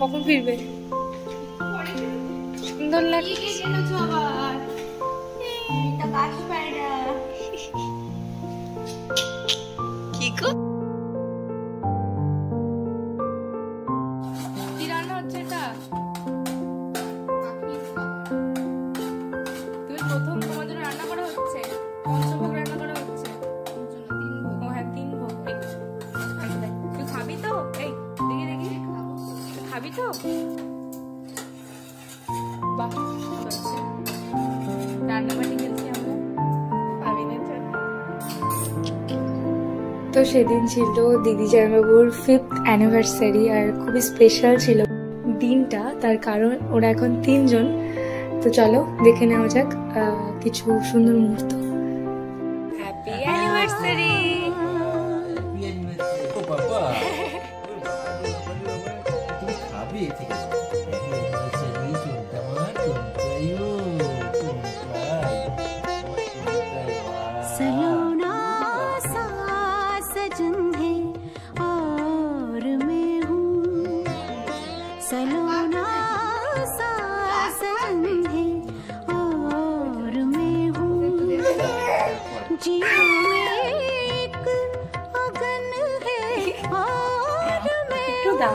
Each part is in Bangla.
কখন ফিরবে? সুন্দর লাগছে। কি গো? কি রান্না হচ্ছে এটা? তুমি প্রথম তোমার জন্য রান্না করা হচ্ছে, পঞ্চভোগ রান্না করা হচ্ছে। ও হ্যাঁ, 3 ভোগ। তুই খাবি তো? এই দেখি দেখি, খাবি তো? বাহ, রান্নাবাটি খেলছি আমরা। খাবি না? তো সেদিন ছিল দিদি জামাইবাবুর 5th অ্যানিভার্সারি আর খুবই স্পেশাল ছিল দিনটা, তার কারণ ওরা এখন 3 জন। তো চলো দেখে নেওয়া যাক কিছু সুন্দর মুহূর্ত। Happy anniversary. सलोना सा सजन है और मैं हूँ, सलोना सा सजन है और मैं हूँ, जिया में एक अगन है और मैं हूँ,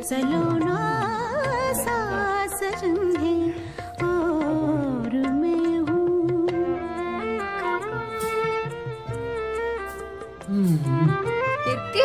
सलोना सा सजन है और मैं हूँ। দেখতে